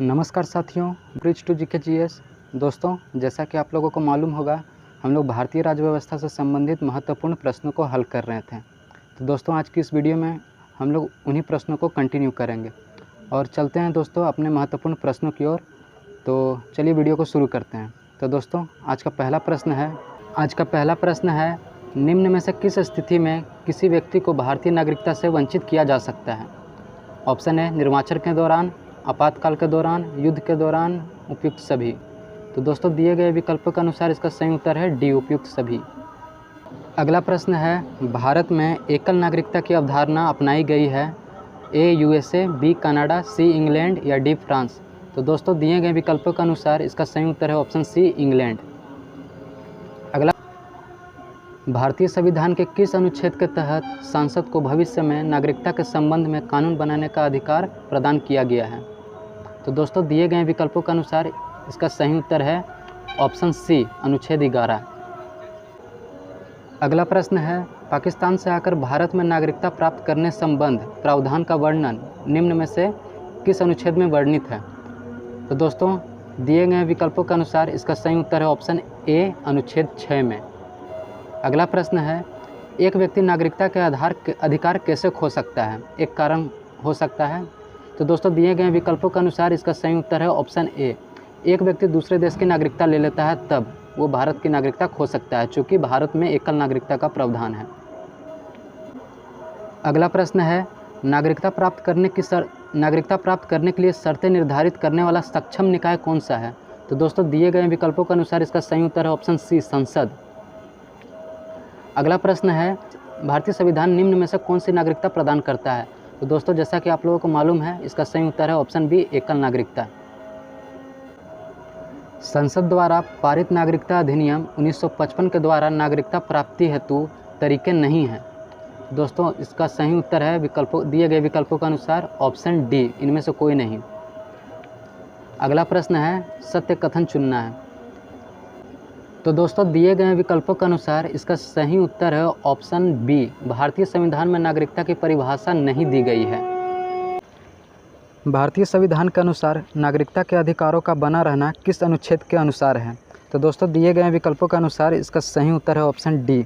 नमस्कार साथियों, bridge to GK GS. दोस्तों, जैसा कि आप लोगों को मालूम होगा, हम लोग भारतीय राज्य व्यवस्था से संबंधित महत्वपूर्ण प्रश्नों को हल कर रहे थे। तो दोस्तों, आज की इस वीडियो में हम लोग उन्हीं प्रश्नों को कंटिन्यू करेंगे और चलते हैं दोस्तों अपने महत्वपूर्ण प्रश्नों की ओर। तो चलिए वीडियो को शुरू करते हैं। तो दोस्तों, आज का पहला प्रश्न है, निम्न में से किस स्थिति में किसी व्यक्ति को भारतीय नागरिकता से वंचित किया जा सकता है? ऑप्शन है निर्वाचन के दौरान, आपातकाल के दौरान, युद्ध के दौरान, उपयुक्त सभी। तो दोस्तों, दिए गए विकल्पों के अनुसार इसका सही उत्तर है डी, उपयुक्त सभी। अगला प्रश्न है, भारत में एकल नागरिकता की अवधारणा अपनाई गई है? A USA, B Canada, C England या डी फ्रांस। तो दोस्तों, दिए गए विकल्पों के अनुसार इसका सही उत्तर है ऑप्शन सी, इंग्लैंड। अगला, भारतीय संविधान के किस अनुच्छेद के तहत संसद को भविष्य में नागरिकता के संबंध में कानून बनाने का अधिकार प्रदान किया गया है? तो दोस्तों, दिए गए विकल्पों के अनुसार इसका सही उत्तर है ऑप्शन सी, अनुच्छेद 11। अगला प्रश्न है, पाकिस्तान से आकर भारत में नागरिकता प्राप्त करने संबंध प्रावधान का वर्णन निम्न में से किस अनुच्छेद में वर्णित है? तो दोस्तों, दिए गए विकल्पों के अनुसार इसका सही उत्तर है ऑप्शन ए, अनुच्छेद 6 में। अगला प्रश्न है, एक व्यक्ति नागरिकता के अधिकार कैसे खो सकता है? एक कारण हो सकता है। तो दोस्तों, दिए गए विकल्पों के अनुसार इसका सही उत्तर है ऑप्शन ए, एक व्यक्ति दूसरे देश की नागरिकता ले लेता है तब वो भारत की नागरिकता खो सकता है, चूँकि भारत में एकल नागरिकता का प्रावधान है। अगला प्रश्न है, नागरिकता प्राप्त करने के लिए शर्तें निर्धारित करने वाला सक्षम निकाय कौन सा है? तो दोस्तों, दिए गए विकल्पों के अनुसार इसका सही उत्तर है ऑप्शन सी, संसद। अगला प्रश्न है, भारतीय संविधान निम्न में से कौन सी नागरिकता प्रदान करता है? तो दोस्तों, जैसा कि आप लोगों को मालूम है, इसका सही उत्तर है ऑप्शन बी, एकल नागरिकता। संसद द्वारा पारित नागरिकता अधिनियम 1955 के द्वारा नागरिकता प्राप्ति हेतु तरीके नहीं हैं। दोस्तों, इसका सही उत्तर है दिए गए विकल्पों के अनुसार ऑप्शन डी, इनमें से कोई नहीं। अगला प्रश्न है, सत्य कथन चुनना है। तो दोस्तों, दिए गए विकल्पों के अनुसार इसका सही उत्तर है ऑप्शन बी, भारतीय संविधान में नागरिकता की परिभाषा नहीं दी गई है। भारतीय संविधान के अनुसार नागरिकता के अधिकारों का बना रहना किस अनुच्छेद के अनुसार है? तो दोस्तों, दिए गए विकल्पों के अनुसार इसका सही उत्तर है ऑप्शन डी।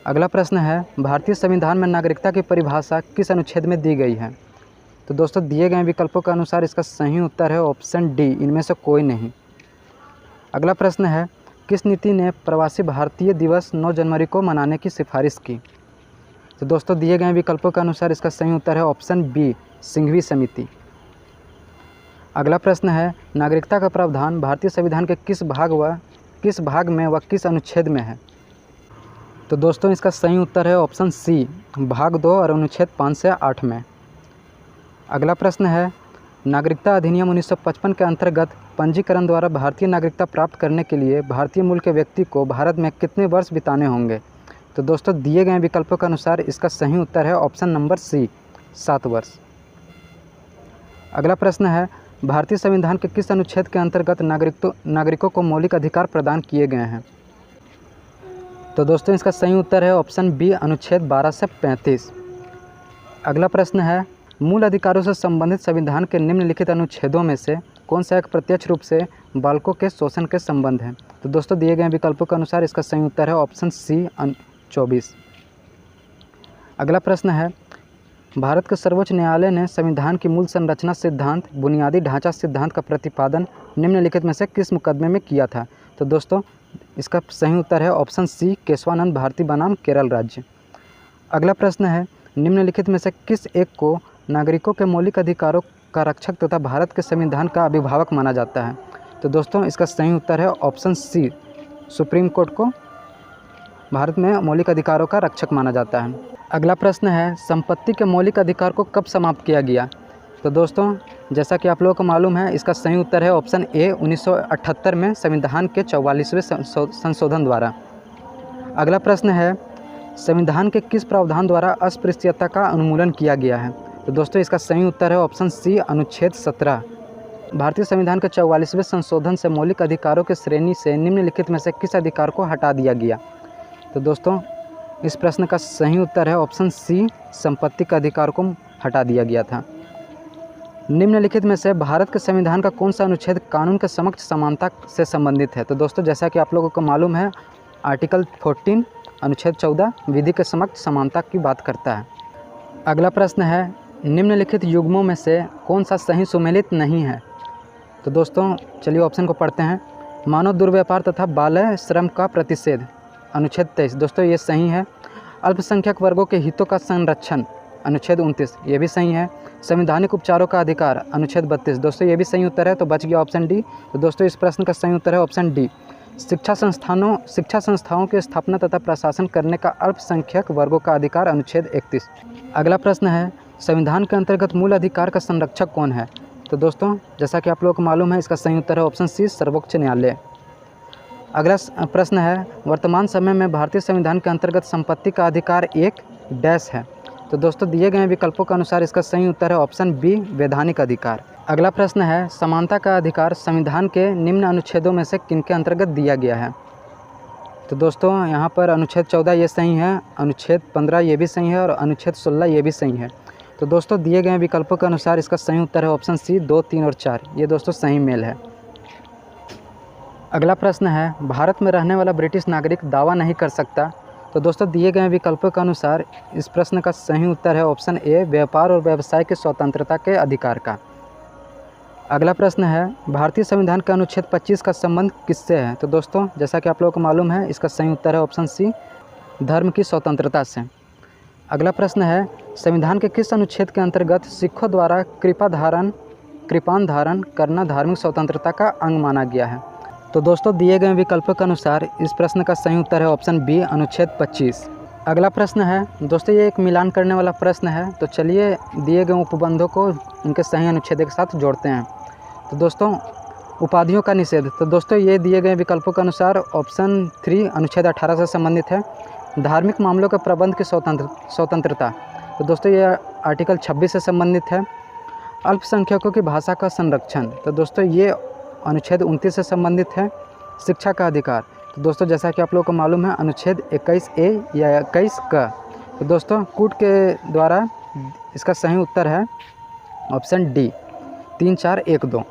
अगला प्रश्न है, भारतीय संविधान में नागरिकता की परिभाषा किस अनुच्छेद में दी गई है? तो दोस्तों, दिए गए विकल्पों के अनुसार इसका सही उत्तर है ऑप्शन डी, इनमें से कोई नहीं। अगला प्रश्न है, किस नीति ने प्रवासी भारतीय दिवस 9 जनवरी को मनाने की सिफारिश की? तो दोस्तों, दिए गए विकल्पों के अनुसार इसका सही उत्तर है ऑप्शन बी, सिंघवी समिति। अगला प्रश्न है, नागरिकता का प्रावधान भारतीय संविधान के किस भाग में व किस अनुच्छेद में है? तो दोस्तों, इसका सही उत्तर है ऑप्शन सी, भाग 2 और अनुच्छेद 5 से 8 में। अगला प्रश्न है, नागरिकता अधिनियम 1955 के अंतर्गत पंजीकरण द्वारा भारतीय नागरिकता प्राप्त करने के लिए भारतीय मूल के व्यक्ति को भारत में कितने वर्ष बिताने होंगे? तो दोस्तों, दिए गए विकल्पों के अनुसार इसका सही उत्तर है ऑप्शन नंबर सी, 7 वर्ष। अगला प्रश्न है, भारतीय संविधान के किस अनुच्छेद के अंतर्गत नागरिकों को मौलिक अधिकार प्रदान किए गए हैं? तो दोस्तों, इसका सही उत्तर है ऑप्शन बी, अनुच्छेद 12 से 35। अगला प्रश्न है, मूल अधिकारों से संबंधित संविधान के निम्नलिखित अनुच्छेदों में से कौन सा एक प्रत्यक्ष रूप से बालकों के शोषण के संबंध है? तो दोस्तों, दिए गए विकल्पों के अनुसार इसका सही उत्तर है ऑप्शन सी, 24। अगला प्रश्न है, भारत के सर्वोच्च न्यायालय ने संविधान की मूल संरचना सिद्धांत, बुनियादी ढांचा सिद्धांत का प्रतिपादन निम्नलिखित में से किस मुकदमे में किया था? तो दोस्तों, इसका सही उत्तर है ऑप्शन सी, केशवानंद भारती बनाम केरल राज्य। अगला प्रश्न है, निम्नलिखित में से किस एक को नागरिकों के मौलिक अधिकारों का रक्षक तथा भारत के संविधान का अभिभावक माना जाता है? तो दोस्तों, इसका सही उत्तर है ऑप्शन सी, सुप्रीम कोर्ट को भारत में मौलिक अधिकारों का रक्षक माना जाता है। अगला प्रश्न है, संपत्ति के मौलिक अधिकार को कब समाप्त किया गया? तो दोस्तों, जैसा कि आप लोगों को मालूम है, इसका सही उत्तर है ऑप्शन ए, 1978 में संविधान के 44वें संशोधन द्वारा। अगला प्रश्न है, संविधान के किस प्रावधान द्वारा अस्पृश्यता का उन्मूलन किया गया है? तो दोस्तों, इसका सही उत्तर है ऑप्शन सी, अनुच्छेद 17। भारतीय संविधान के 44वें संशोधन से मौलिक अधिकारों की श्रेणी से निम्नलिखित में से किस अधिकार को हटा दिया गया? तो दोस्तों, इस प्रश्न का सही उत्तर है ऑप्शन सी, संपत्ति का अधिकार को हटा दिया गया था। निम्नलिखित में से भारत के संविधान का कौन सा अनुच्छेद कानून के समक्ष समानता से संबंधित है? तो दोस्तों जैसा कि आप लोगों को मालूम है, आर्टिकल 14 अनुच्छेद 14 विधि के समक्ष समानता की बात करता है। अगला प्रश्न है, निम्नलिखित युग्मों में से कौन सा सही सुमेलित नहीं है? तो दोस्तों चलिए ऑप्शन को पढ़ते हैं। मानव दुर्व्यापार तथा बाल श्रम का प्रतिषेध अनुच्छेद 23, दोस्तों ये सही है। अल्पसंख्यक वर्गों के हितों का संरक्षण अनुच्छेद 29, ये भी सही है। संवैधानिक उपचारों का अधिकार अनुच्छेद 32, दोस्तों ये भी सही उत्तर है, तो बच गया ऑप्शन डी। तो दोस्तों इस प्रश्न का सही उत्तर है ऑप्शन डी। शिक्षा संस्थाओं की स्थापना तथा प्रशासन करने का अल्पसंख्यक वर्गों का अधिकार अनुच्छेद 31। अगला प्रश्न है, संविधान के अंतर्गत मूल अधिकार का संरक्षक कौन है? तो दोस्तों जैसा कि आप लोगों को मालूम है, इसका सही उत्तर है ऑप्शन सी, सर्वोच्च न्यायालय। अगला प्रश्न है, वर्तमान समय में भारतीय संविधान के अंतर्गत संपत्ति का अधिकार एक डैश है? तो दोस्तों दिए गए विकल्पों के अनुसार इसका सही उत्तर है ऑप्शन बी, वैधानिक अधिकार। अगला प्रश्न है, समानता का अधिकार संविधान के निम्न अनुच्छेदों में से किनके अंतर्गत दिया गया है? तो दोस्तों यहाँ पर अनुच्छेद 14 ये सही है, अनुच्छेद 15 ये भी सही है और अनुच्छेद 16 ये भी सही है। तो दोस्तों दिए गए विकल्पों के अनुसार इसका सही उत्तर है ऑप्शन सी, 2, 3 और 4, ये दोस्तों सही मेल है। अगला प्रश्न है, भारत में रहने वाला ब्रिटिश नागरिक दावा नहीं कर सकता? तो दोस्तों दिए गए विकल्पों के अनुसार इस प्रश्न का सही उत्तर है ऑप्शन ए, व्यापार और व्यवसाय की स्वतंत्रता के अधिकार का। अगला प्रश्न है, भारतीय संविधान के अनुच्छेद 25 का संबंध किससे है? तो दोस्तों जैसा कि आप लोगों को मालूम है, इसका सही उत्तर है ऑप्शन सी, धर्म की स्वतंत्रता से। अगला प्रश्न है, संविधान के किस अनुच्छेद के अंतर्गत सिखों द्वारा कृपान धारण करना धार्मिक स्वतंत्रता का अंग माना गया है? तो दोस्तों दिए गए विकल्पों के अनुसार इस प्रश्न का सही उत्तर है ऑप्शन बी, अनुच्छेद 25। अगला प्रश्न है, दोस्तों ये एक मिलान करने वाला प्रश्न है, तो चलिए दिए गए उपबंधों को इनके सही अनुच्छेद के साथ जोड़ते हैं। तो दोस्तों उपाधियों का निषेध, तो दोस्तों ये दिए गए विकल्पों के अनुसार ऑप्शन 3 अनुच्छेद 18 से संबंधित है। धार्मिक मामलों के प्रबंध की स्वतंत्रता, तो दोस्तों ये आर्टिकल 26 से संबंधित है। अल्पसंख्यकों की भाषा का संरक्षण, तो दोस्तों ये अनुच्छेद 29 से संबंधित है। शिक्षा का अधिकार, तो दोस्तों जैसा कि आप लोगों को मालूम है, अनुच्छेद 21A या 21 का। तो दोस्तों कूट के द्वारा इसका सही उत्तर है ऑप्शन डी, 3, 4, 1, 2।